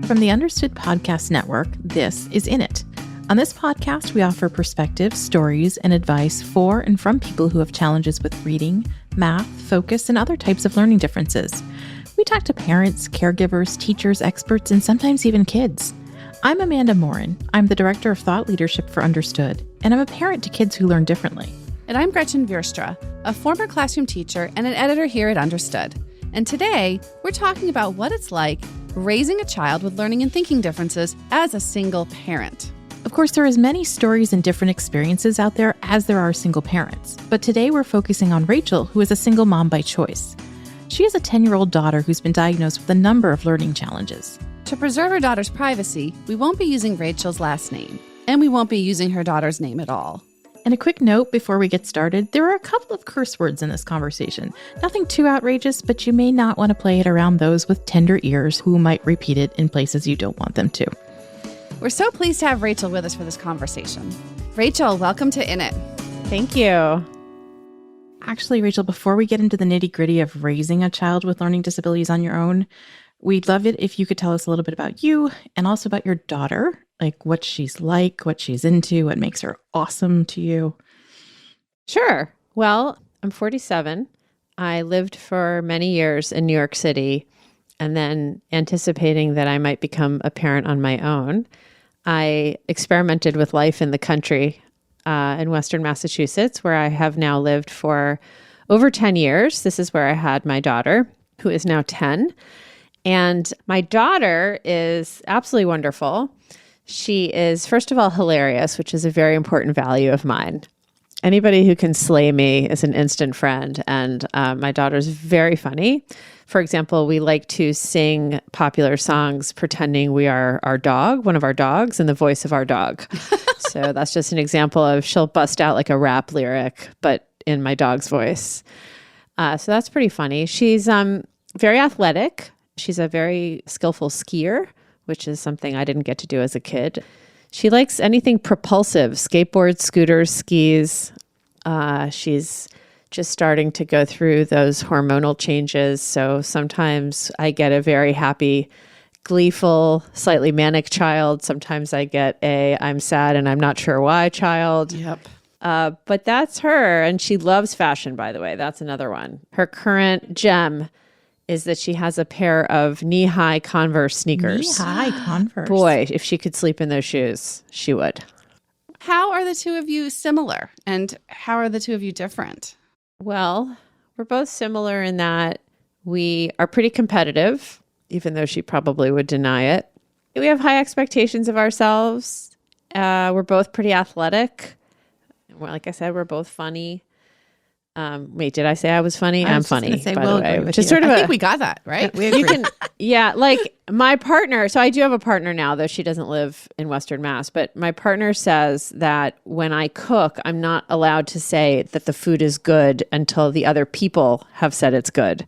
From the Understood Podcast Network, this is In It. On this podcast, we offer perspectives, stories, and advice for and from people who have challenges with reading, math, focus, and other types of learning differences. We talk to parents, caregivers, teachers, experts, and sometimes even kids. I'm Amanda Morin. I'm the Director of Thought Leadership for Understood, and I'm a parent to kids who learn differently. And I'm Gretchen Vierstra, a former classroom teacher and an editor here at Understood. And today, we're talking about what it's like raising a child with learning and thinking differences as a single parent. Of course, there are as many stories and different experiences out there as there are single parents. But today we're focusing on Rachel, who is a single mom by choice. She has a 10-year-old daughter who's been diagnosed with a number of learning challenges. To preserve her daughter's privacy, we won't be using Rachel's last name, and we won't be using her daughter's name at all. And a quick note before we get started, there are a couple of curse words in this conversation. Nothing too outrageous, but you may not want to play it around those with tender ears who might repeat it in places you don't want them to. We're so pleased to have Rachel with us for this conversation. Rachel, welcome to In It. Thank you. Actually, Rachel, before we get into the nitty-gritty of raising a child with learning disabilities on your own, we'd love it if you could tell us a little bit about you and also about your daughter, like what she's like, what she's into, what makes her awesome to you. Sure. Well, I'm 47. I lived for many years in New York City, and then anticipating that I might become a parent on my own, I experimented with life in the country in Western Massachusetts, where I have now lived for over 10 years. This is where I had my daughter, who is now 10. And my daughter is absolutely wonderful. She is, first of all, hilarious, which is a very important value of mine. Anybody who can slay me is an instant friend. And my daughter's very funny. For example, we like to sing popular songs pretending we are our dog, one of our dogs, in the voice of our dog. So that's just an example of she'll bust out like a rap lyric, but in my dog's voice. So that's pretty funny. She's very athletic. She's a very skillful skier, which is something I didn't get to do as a kid. She likes anything propulsive, skateboards, scooters, skis. She's just starting to go through those hormonal changes. So sometimes I get a very happy, gleeful, slightly manic child. Sometimes I get a I'm sad and I'm not sure why child. Yep. But that's her. And she loves fashion, by the way. That's another one. Her current gem is that she has a pair of knee-high Converse sneakers. Knee-high Converse. Boy, if she could sleep in those shoes, she would. How are the two of you similar, and how are the two of you different? Well, we're both similar in that we are pretty competitive, even though she probably would deny it. We have high expectations of ourselves. We're both pretty athletic. Like I said, we're both funny. Wait, did I say I was funny? I'm funny, by the way. Which is sort of I think we got that, right? Yeah, like my partner. So I do have a partner now, though she doesn't live in Western Mass. But my partner says that when I cook, I'm not allowed to say that the food is good until the other people have said it's good.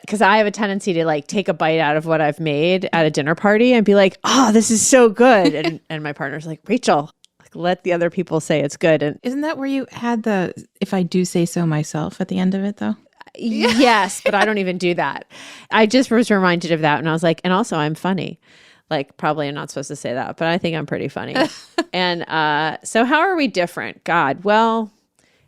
Because I have a tendency to like take a bite out of what I've made at a dinner party and be like, oh, this is so good. And my partner's like, Rachel, let the other people say it's good. And isn't that where you had the if I do say so myself at the end of it, though? Yes, but I don't even do that. I just was reminded of that. And I was like, and also I'm funny. Like, probably I'm not supposed to say that, but I think I'm pretty funny. And so how are we different? God, well,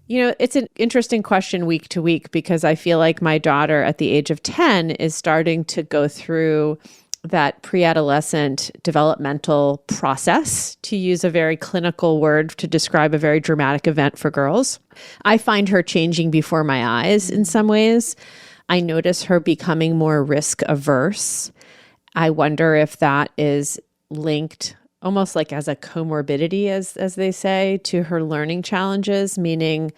you know, it's an interesting question week to week because I feel like my daughter at the age of 10 is starting to go through that pre-adolescent developmental process, to use a very clinical word to describe a very dramatic event for girls. I find her changing before my eyes in some ways. I notice her becoming more risk averse. I wonder if that is linked almost like as a comorbidity, as they say, to her learning challenges, meaning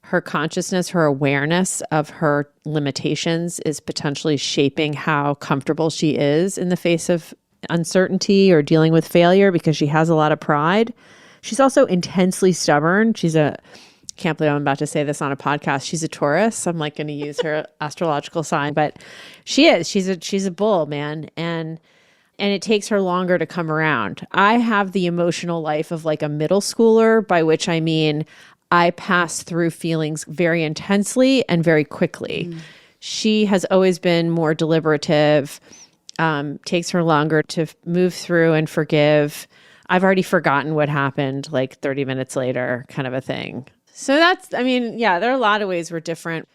her consciousness, her awareness of her limitations is potentially shaping how comfortable she is in the face of uncertainty or dealing with failure because she has a lot of pride. She's also intensely stubborn. Can't believe I'm about to say this on a podcast. She's a Taurus. I'm like going to use her astrological sign, but she is. She's a bull, man. And it takes her longer to come around. I have the emotional life of like a middle schooler, by which I mean I pass through feelings very intensely and very quickly. She has always been more deliberative. takes her longer to move through and forgive. I've already forgotten what happened like 30 minutes later, kind of a thing. So there are a lot of ways we're different.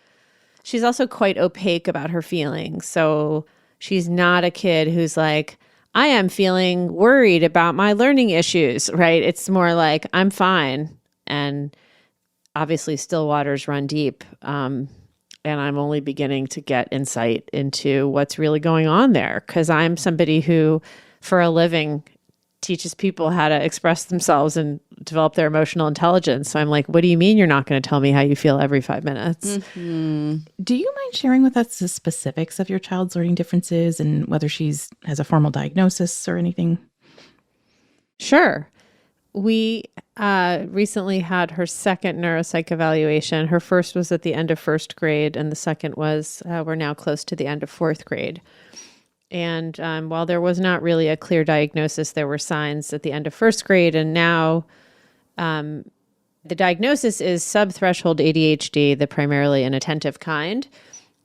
She's also quite opaque about her feelings. So she's not a kid who's like, I am feeling worried about my learning issues, right? It's more like, I'm fine. And obviously still waters run deep. And I'm only beginning to get insight into what's really going on there, because I'm somebody who, for a living, teaches people how to express themselves and develop their emotional intelligence. So I'm like, what do you mean you're not going to tell me how you feel every 5 minutes? Mm-hmm. Do you mind sharing with us the specifics of your child's learning differences and whether she's has a formal diagnosis or anything? Sure. We recently had her second neuropsych evaluation. Her first was at the end of first grade, and the second was, we're now close to the end of fourth grade. And while there was not really a clear diagnosis, there were signs at the end of first grade. And now the diagnosis is subthreshold ADHD, the primarily inattentive kind.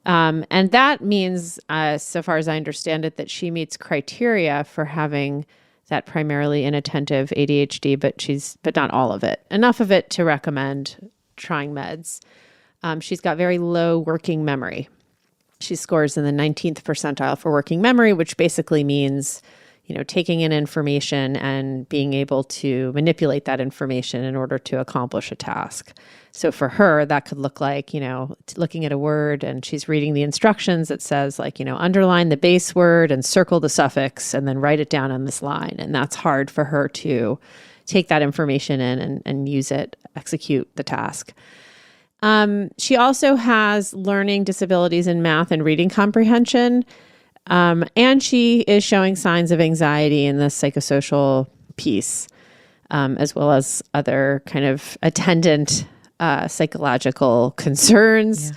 And that means, so far as I understand it, that she meets criteria for having that primarily inattentive ADHD, but not all of it. Enough of it to recommend trying meds. She's got very low working memory. She scores in the 19th percentile for working memory, which basically means, taking in information and being able to manipulate that information in order to accomplish a task. So for her, that could look like, looking at a word and she's reading the instructions. It says underline the base word and circle the suffix and then write it down on this line. And that's hard for her to take that information in and use it, execute the task. She also has learning disabilities in math and reading comprehension. And she is showing signs of anxiety in the psychosocial piece, as well as other kind of attendant psychological concerns.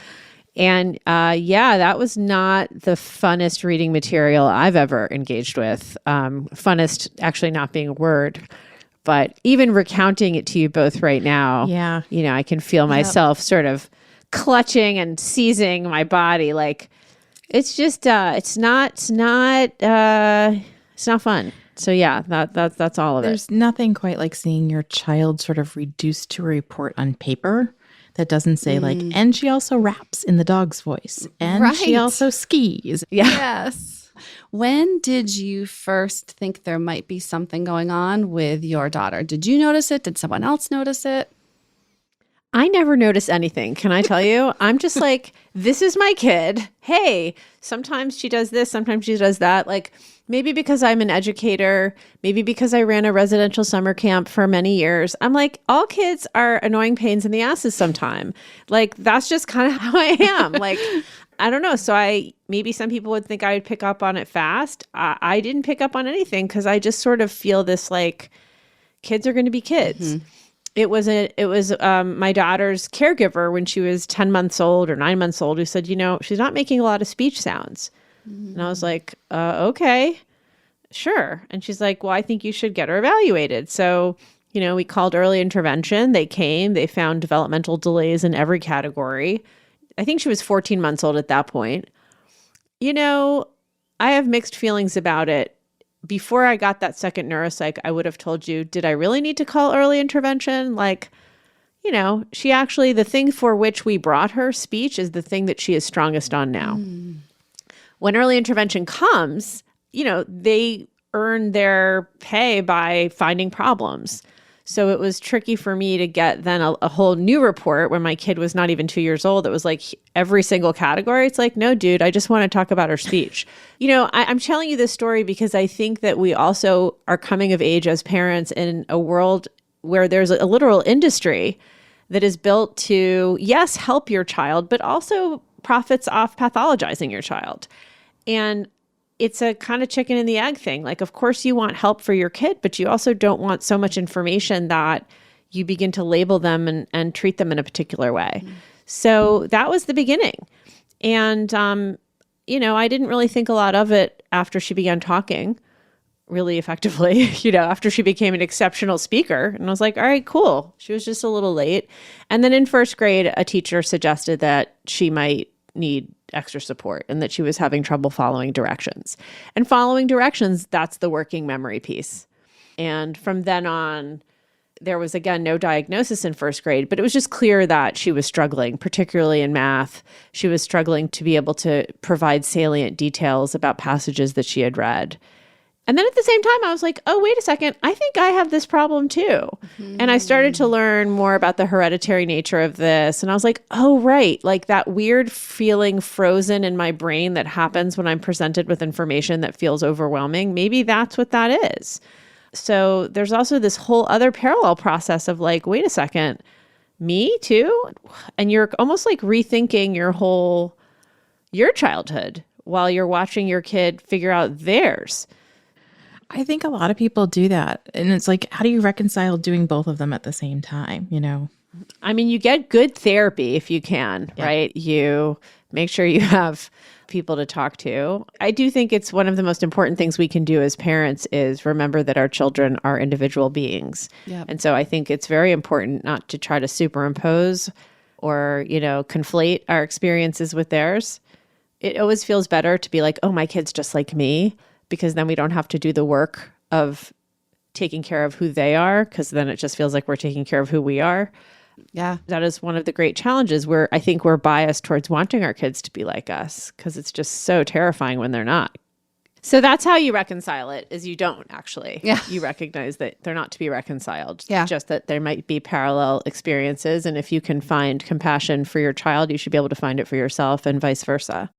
Yeah. And that was not the funnest reading material I've ever engaged with. Funnest actually not being a word. But even recounting it to you both right now, I can feel myself sort of clutching and seizing my body. Like, it's just, it's not fun. So that's all of it. There's nothing quite like seeing your child sort of reduced to a report on paper that doesn't say and she also raps in the dog's voice, and she also skis. Yeah. Yes. When did you first think there might be something going on with your daughter? Did you notice it? Did someone else notice it? I never notice anything. Can I tell you? I'm just like, this is my kid. Hey, sometimes she does this, sometimes she does that. Like, maybe because I'm an educator, maybe because I ran a residential summer camp for many years. I'm like, all kids are annoying pains in the asses sometime. Like, that's just kind of how I am. Like, I don't know. So maybe some people would think I would pick up on it fast. I didn't pick up on anything because I just sort of feel this like kids are going to be kids. Mm-hmm. It was my daughter's caregiver when she was 10 months old or 9 months old who said, she's not making a lot of speech sounds. Mm-hmm. And I was like, okay, sure. And she's like, well, I think you should get her evaluated. So, we called early intervention. They came, they found developmental delays in every category. I think she was 14 months old at that point. I have mixed feelings about it. Before I got that second neuropsych, I would have told you, did I really need to call early intervention? Like, she actually, the thing for which we brought her, speech, is the thing that she is strongest on now. Mm. When early intervention comes, they earn their pay by finding problems. So it was tricky for me to get then a whole new report when my kid was not even 2 years old. It was like every single category. It's like, no, dude, I just want to talk about her speech. I'm telling you this story because I think that we also are coming of age as parents in a world where there's a literal industry that is built to, yes, help your child, but also profits off pathologizing your child. And it's a kind of chicken and the egg thing. Like, of course you want help for your kid, but you also don't want so much information that you begin to label them and treat them in a particular way. Mm-hmm. So that was the beginning. And, I didn't really think a lot of it after she began talking really effectively, after she became an exceptional speaker. And I was like, all right, cool. She was just a little late. And then in first grade, a teacher suggested that she might need extra support and that she was having trouble following directions. And following directions, that's the working memory piece. And from then on, there was, again, no diagnosis in first grade, but it was just clear that she was struggling, particularly in math. She was struggling to be able to provide salient details about passages that she had read. And then at the same time, I was like, oh, wait a second, I think I have this problem too. And I started to learn more about the hereditary nature of this. And I was like, oh, right, like that weird feeling frozen in my brain that happens when I'm presented with information that feels overwhelming. Maybe that's what that is. So there's also this whole other parallel process of like, wait a second, me too? And you're almost like rethinking your childhood while you're watching your kid figure out theirs. I think a lot of people do that. And it's like, how do you reconcile doing both of them at the same time, you know? I mean, you get good therapy if you can, Yeah. right? You make sure you have people to talk to. I do think it's one of the most important things we can do as parents is remember that our children are individual beings. Yep. And so I think it's very important not to try to superimpose or, conflate our experiences with theirs. It always feels better to be like, oh, my kid's just like me, because then we don't have to do the work of taking care of who they are, because then it just feels like we're taking care of who we are. Yeah. That is one of the great challenges where I think we're biased towards wanting our kids to be like us, because it's just so terrifying when they're not. So that's how you reconcile it, is you don't actually. Yeah. You recognize that they're not to be reconciled. Yeah. Just that there might be parallel experiences. And if you can find compassion for your child, you should be able to find it for yourself and vice versa.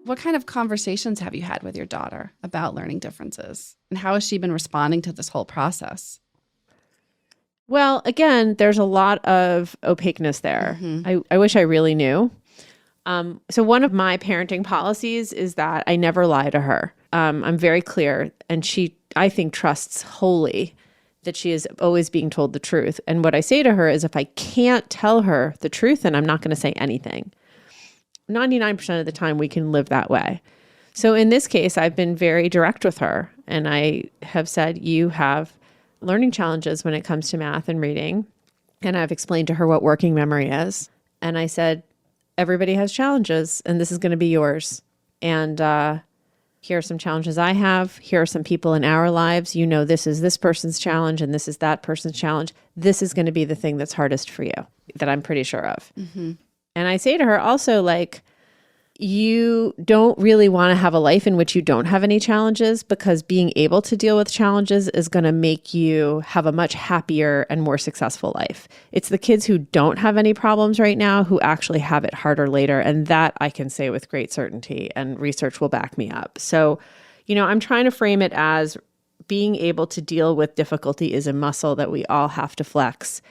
What kind of conversations have you had with your daughter about learning differences? And how has she been responding to this whole process? Well, again, there's a lot of opaqueness there. Mm-hmm. I wish I really knew. So one of my parenting policies is that I never lie to her. I'm very clear. And she, I think, trusts wholly that she is always being told the truth. And what I say to her is if I can't tell her the truth, then I'm not going to say anything. 99% of the time we can live that way. So in this case, I've been very direct with her. And I have said, you have learning challenges when it comes to math and reading. And I've explained to her what working memory is. And I said, everybody has challenges and this is going to be yours. And here are some challenges I have. Here are some people in our lives. This is this person's challenge and this is that person's challenge. This is going to be the thing that's hardest for you, that I'm pretty sure of. Mm-hmm. And I say to her also, like, you don't really want to have a life in which you don't have any challenges, because being able to deal with challenges is going to make you have a much happier and more successful life. It's the kids who don't have any problems right now who actually have it harder later. And that I can say with great certainty, and research will back me up. So, I'm trying to frame it as being able to deal with difficulty is a muscle that we all have to flex.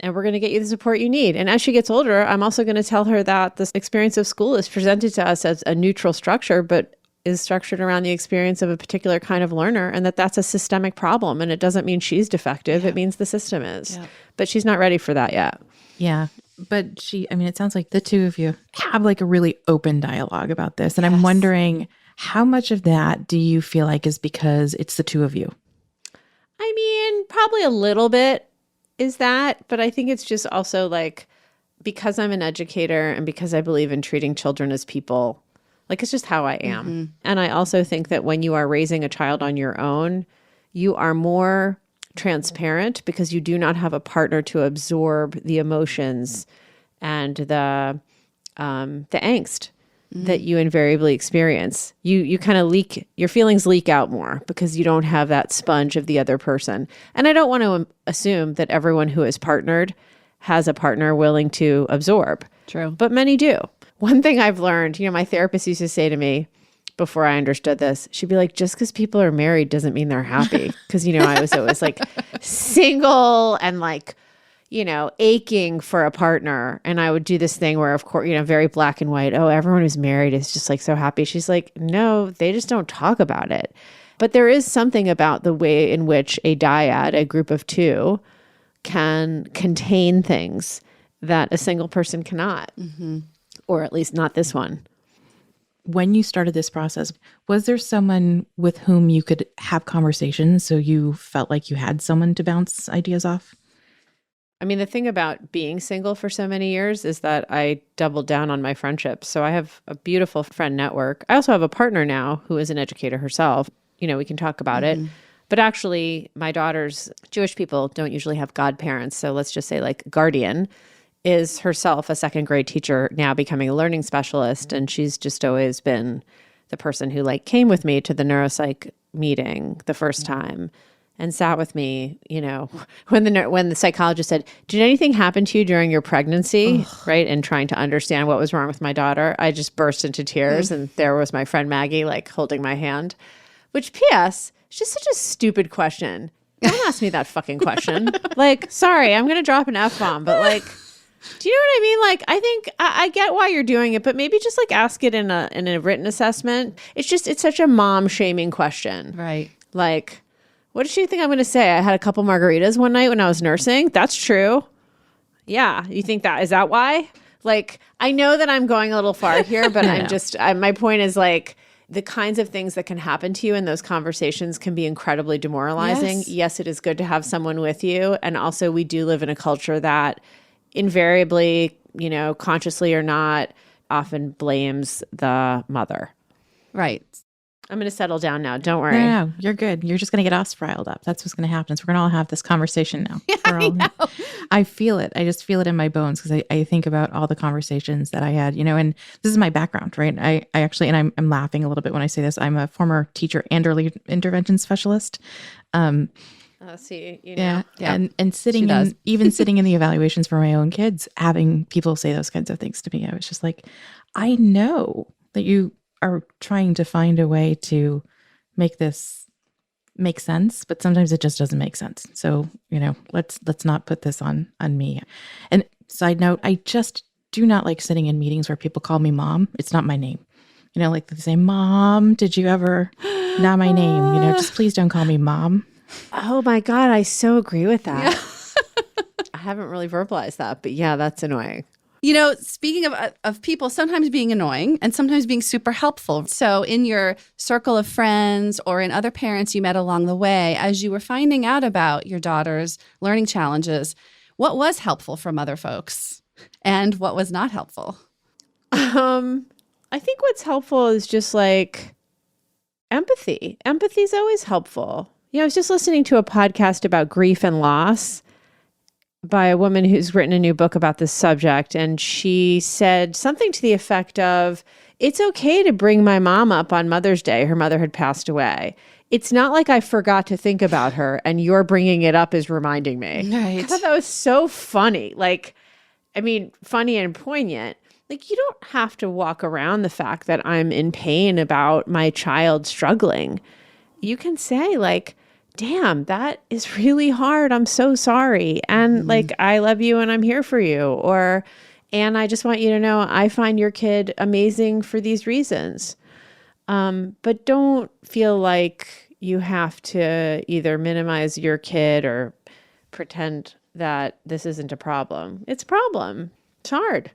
And we're going to get you the support you need. And as she gets older, I'm also going to tell her that this experience of school is presented to us as a neutral structure, but is structured around the experience of a particular kind of learner, and that's a systemic problem. And it doesn't mean she's defective. Yeah. It means the system is. Yeah. But she's not ready for that yet. Yeah. But it sounds like the two of you have like a really open dialogue about this. And yes. I'm wondering, how much of that do you feel like is because it's the two of you? Probably a little bit is that, but I think it's just also like, because I'm an educator and because I believe in treating children as people, like it's just how I am. Mm-hmm. And I also think that when you are raising a child on your own, you are more transparent because you do not have a partner to absorb the emotions and the angst that you invariably experience. You kind of your feelings leak out more because you don't have that sponge of the other person. And I don't want to assume that everyone who is partnered has a partner willing to absorb. True. But many do. One thing I've learned, my therapist used to say to me before I understood this, she'd be like, just because people are married doesn't mean they're happy. Because, I was always like single and like, aching for a partner. And I would do this thing where, of course, very black and white. Oh, everyone who's married is just like so happy. She's like, no, they just don't talk about it. But there is something about the way in which a dyad, a group of two, can contain things that a single person cannot, or at least not this one. when you started this process, was there someone with whom you could have conversations so you felt like you had someone to bounce ideas off? I mean, the thing about being single for so many years is that I doubled down on my friendships. So I have a beautiful friend network. I also have a partner now who is an educator herself. We can talk about it. But actually, my daughter's Jewish people don't usually have godparents. So let's just say like guardian is herself a second grade teacher, now becoming a learning specialist. And she's just always been the person who like came with me to the neuropsych meeting the first time and sat with me, when the psychologist said, did anything happen to you during your pregnancy? Ugh. Right. And trying to understand what was wrong with my daughter, I just burst into tears. And there was my friend Maggie, like holding my hand, which PS, it's just such a stupid question. Don't ask me that fucking question. Like, sorry, I'm going to drop an F-bomb, but like, do you know what I mean? Like, I think I get why you're doing it, but maybe just like ask it in a written assessment. It's such a mom shaming question. Right. Like, what does she think I'm going to say? I had a couple margaritas one night when I was nursing. That's true. Yeah. You think is that why? Like, I know that I'm going a little far here, but my point is like the kinds of things that can happen to you in those conversations can be incredibly demoralizing. Yes, it is good to have someone with you. And also we do live in a culture that invariably, consciously or not, often blames the mother. Right. I'm going to settle down now. Don't worry. No, you're good. You're just going to get us riled up. That's what's going to happen. So we're going to all have this conversation now. Yeah, I know. I feel it. I just feel it in my bones because I think about all the conversations that I had, and this is my background, right? I actually, and I'm laughing a little bit when I say this, I'm a former teacher and early intervention specialist. See, yeah. And sitting even sitting in the evaluations for my own kids, having people say those kinds of things to me, I was just like, I know that you are trying to find a way to make this make sense, but sometimes it just doesn't make sense. So, let's not put this on me. And side note, I just do not like sitting in meetings where people call me mom. It's not my name. Like they say, Mom, did you ever? Not my name. Just please don't call me mom. Oh my God, I so agree with that. Yeah. I haven't really verbalized that, but yeah, that's annoying. Speaking of people sometimes being annoying and sometimes being super helpful. So in your circle of friends or in other parents you met along the way, as you were finding out about your daughter's learning challenges, what was helpful from other folks and what was not helpful? I think what's helpful is just like empathy. Empathy is always helpful. I was just listening to a podcast about grief and loss by a woman who's written a new book about this subject. And she said something to the effect of, it's okay to bring my mom up on Mother's Day. Her mother had passed away. It's not like I forgot to think about her and you're bringing it up is reminding me. Right. I thought that was so funny. Funny and poignant. Like, you don't have to walk around the fact that I'm in pain about my child struggling. You can say like, damn, that is really hard. I'm so sorry. And I love you and I'm here for you. And I just want you to know, I find your kid amazing for these reasons. But don't feel like you have to either minimize your kid or pretend that this isn't a problem. It's a problem. It's hard.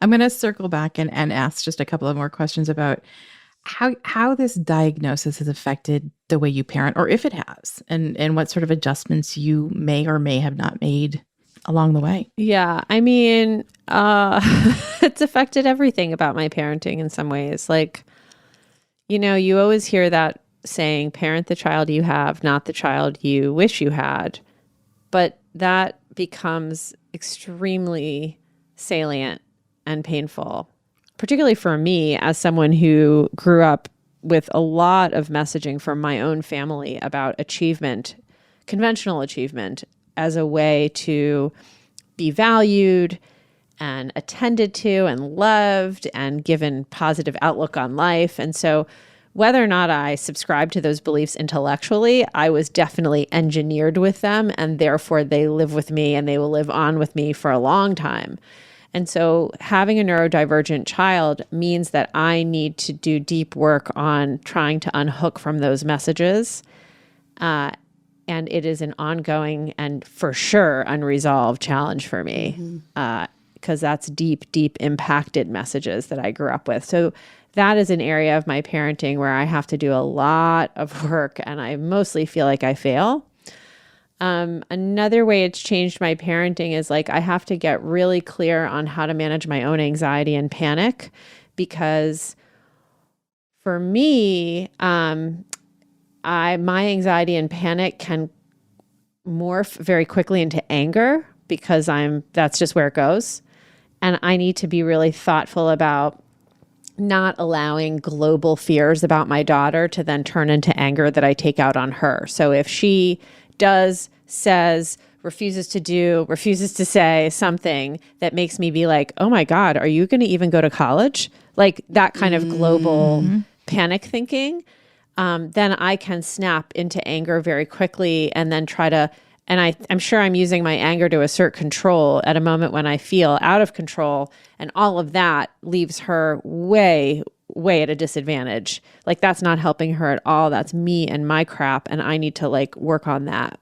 I'm going to circle back and ask just a couple of more questions about how this diagnosis has affected the way you parent, or if it has, and what sort of adjustments you may or may have not made along the way. Yeah. I mean, it's affected everything about my parenting in some ways. Like, you always hear that saying, parent the child you have, not the child you wish you had. But that becomes extremely salient and painful, particularly for me as someone who grew up with a lot of messaging from my own family about achievement, conventional achievement, as a way to be valued and attended to and loved and given positive outlook on life. And so whether or not I subscribe to those beliefs intellectually, I was definitely engineered with them, and therefore they live with me and they will live on with me for a long time. And so having a neurodivergent child means that I need to do deep work on trying to unhook from those messages And it is an ongoing and for sure unresolved challenge for me because that's deep, deep impacted messages that I grew up with. So that is an area of my parenting where I have to do a lot of work and I mostly feel like I fail. Another way it's changed my parenting is like I have to get really clear on how to manage my own anxiety and panic because for me, my anxiety and panic can morph very quickly into anger because that's just where it goes. And I need to be really thoughtful about not allowing global fears about my daughter to then turn into anger that I take out on her. So if she does, says, refuses to say something that makes me be like, oh my God, are you going to even go to college? Like that kind of global panic thinking. Then I can snap into anger very quickly and then I'm sure I'm using my anger to assert control at a moment when I feel out of control. And all of that leaves her way, way at a disadvantage. Like that's not helping her at all. That's me and my crap. And I need to like work on that.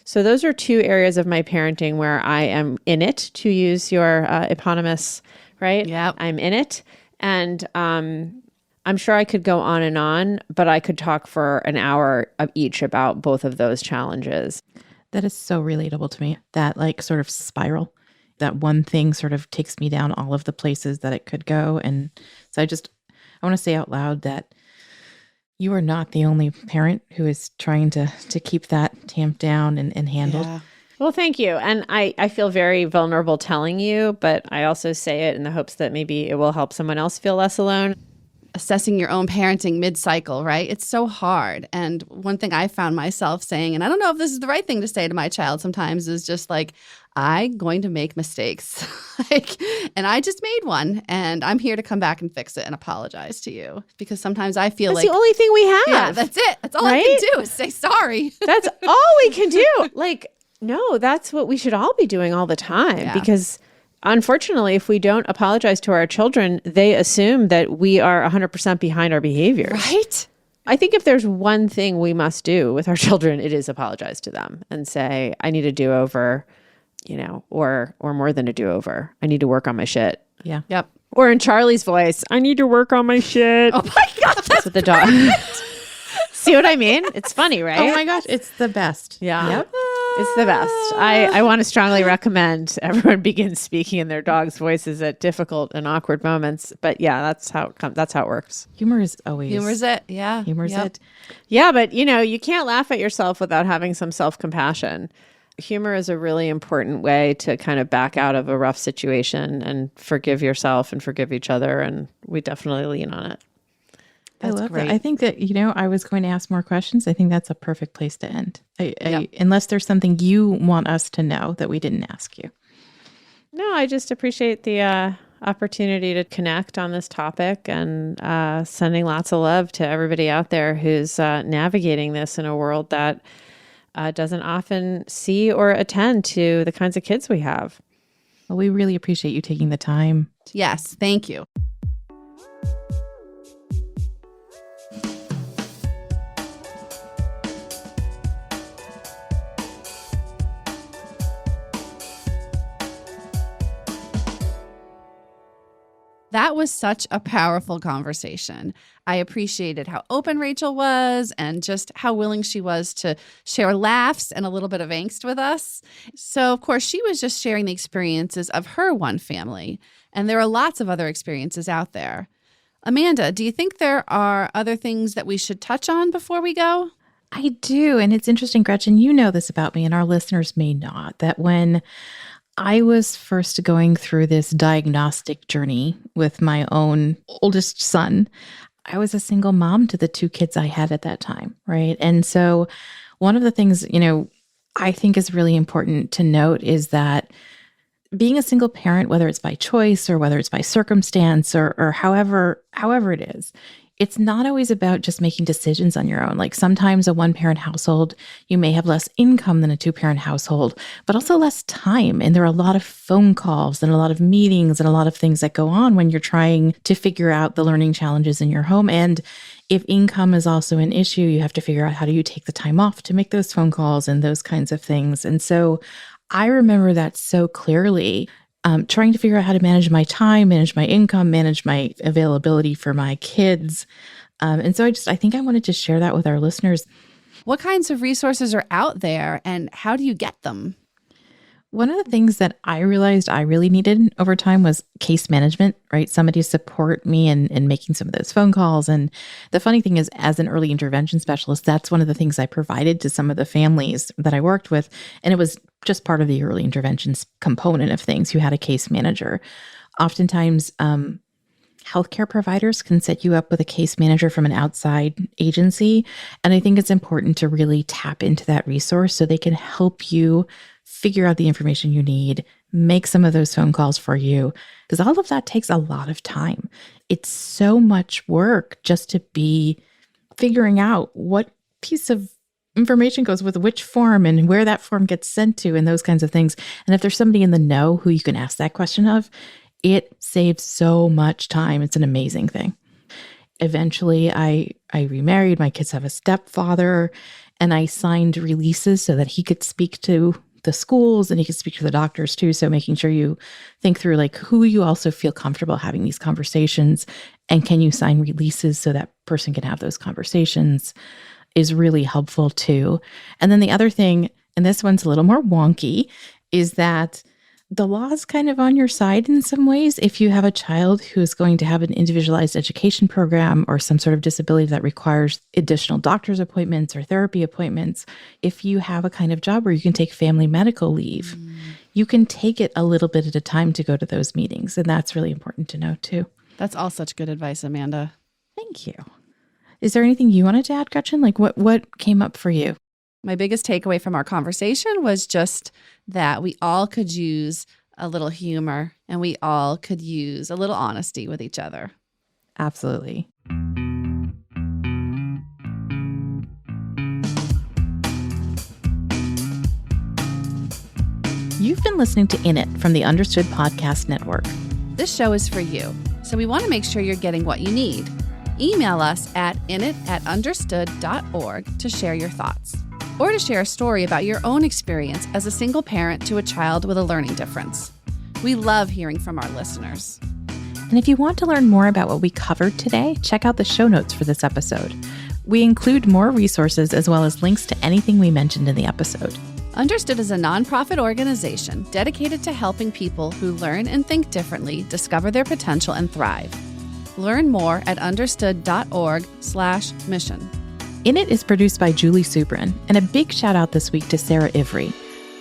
So those are two areas of my parenting where I am in it, to use your eponymous, right? Yeah. I'm in it. And I'm sure I could go on, but I could talk for an hour of each about both of those challenges. That is so relatable to me. That like sort of spiral, that one thing sort of takes me down all of the places that it could go. And so I want to say out loud that you are not the only parent who is trying to keep that tamped down and handled. Yeah. Well, thank you. And I feel very vulnerable telling you, but I also say it in the hopes that maybe it will help someone else feel less alone. Assessing your own parenting mid-cycle, right? It's so hard. And one thing I found myself saying, and I don't know if this is the right thing to say to my child sometimes, is just like, I'm going to make mistakes. And I just made one. And I'm here to come back and fix it and apologize to you. Because sometimes I feel that's like the only thing we have. Yeah, that's it. That's all right? I can do is say sorry. That's all we can do. Like, no, that's what we should all be doing all the time. Because unfortunately, if we don't apologize to our children, they assume that we are 100% behind our behaviors. Right? I think if there's one thing we must do with our children, it is apologize to them and say, I need a do-over, or more than a do-over. I need to work on my shit. Yeah. Yep. Or in Charlie's voice, I need to work on my shit. Oh my God. That's what the dog. See what I mean? It's funny, right? Oh my gosh, it's the best. Yeah. Yep. It's the best. I want to strongly recommend everyone begin speaking in their dog's voices at difficult and awkward moments. But yeah, that's how it works. Humor is always. Humor's it. Yeah. Humor's it. Yeah, but you can't laugh at yourself without having some self-compassion. Humor is a really important way to kind of back out of a rough situation and forgive yourself and forgive each other. And we definitely lean on it. I love that. I think that, I was going to ask more questions. I think that's a perfect place to end. Unless there's something you want us to know that we didn't ask you. No, I just appreciate the opportunity to connect on this topic and sending lots of love to everybody out there who's navigating this in a world that doesn't often see or attend to the kinds of kids we have. Well, we really appreciate you taking the time. Yes. Thank you. That was such a powerful conversation. I appreciated how open Rachel was and just how willing she was to share laughs and a little bit of angst with us. So, of course, she was just sharing the experiences of her one family. And there are lots of other experiences out there. Amanda, do you think there are other things that we should touch on before we go? I do. And it's interesting, Gretchen, you know this about me and our listeners may not, that when I was first going through this diagnostic journey with my own oldest son, I was a single mom to the two kids I had at that time, right? And so one of the things, I think is really important to note is that being a single parent, whether it's by choice or whether it's by circumstance or however it is, it's not always about just making decisions on your own. Like sometimes a one-parent household, you may have less income than a two-parent household, but also less time. And there are a lot of phone calls and a lot of meetings and a lot of things that go on when you're trying to figure out the learning challenges in your home. And if income is also an issue, you have to figure out how do you take the time off to make those phone calls and those kinds of things. And so I remember that so clearly. Trying to figure out how to manage my time, manage my income, manage my availability for my kids. And so I think I wanted to share that with our listeners. What kinds of resources are out there and how do you get them? One of the things that I realized I really needed over time was case management, right? Somebody to support me in making some of those phone calls. And the funny thing is, as an early intervention specialist, that's one of the things I provided to some of the families that I worked with. And it was just part of the early interventions component of things. You had a case manager. Oftentimes, healthcare providers can set you up with a case manager from an outside agency. And I think it's important to really tap into that resource so they can help you figure out the information you need, make some of those phone calls for you, because all of that takes a lot of time. It's so much work just to be figuring out what piece of information goes with which form and where that form gets sent to and those kinds of things. And if there's somebody in the know who you can ask that question of, it saves so much time. It's an amazing thing. Eventually, I remarried. My kids have a stepfather, and I signed releases so that he could speak to the schools and he could speak to the doctors too. So making sure you think through like who you also feel comfortable having these conversations, and can you sign releases so that person can have those conversations is really helpful too. And then the other thing, and this one's a little more wonky, is that the law is kind of on your side in some ways. If you have a child who is going to have an individualized education program or some sort of disability that requires additional doctor's appointments or therapy appointments, if you have a kind of job where you can take family medical leave, you can take it a little bit at a time to go to those meetings. And that's really important to know too. That's all such good advice, Amanda. Thank you. Is there anything you wanted to add, Gretchen? Like what came up for you? My biggest takeaway from our conversation was just that we all could use a little humor and we all could use a little honesty with each other. Absolutely. You've been listening to In It from the Understood Podcast Network. This show is for you, so we want to make sure you're getting what you need. Email us at init@understood.org to share your thoughts, or to share a story about your own experience as a single parent to a child with a learning difference. We love hearing from our listeners. And if you want to learn more about what we covered today, check out the show notes for this episode. We include more resources as well as links to anything we mentioned in the episode. Understood is a nonprofit organization dedicated to helping people who learn and think differently discover their potential and thrive. Learn more at understood.org/mission. In It is produced by Julie Subrin, and a big shout out this week to Sarah Ivry.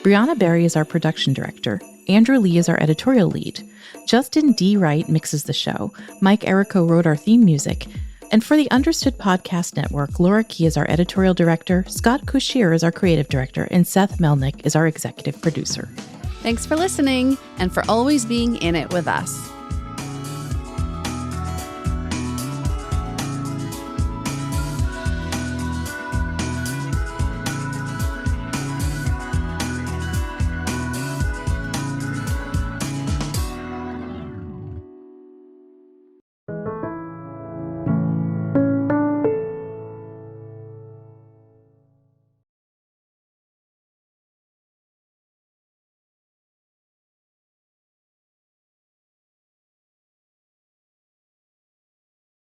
Brianna Berry is our production director. Andrew Lee is our editorial lead. Justin D. Wright mixes the show. Mike Errico wrote our theme music. And for the Understood Podcast Network, Laura Key is our editorial director, Scott Kushier is our creative director, and Seth Melnick is our executive producer. Thanks for listening and for always being in it with us.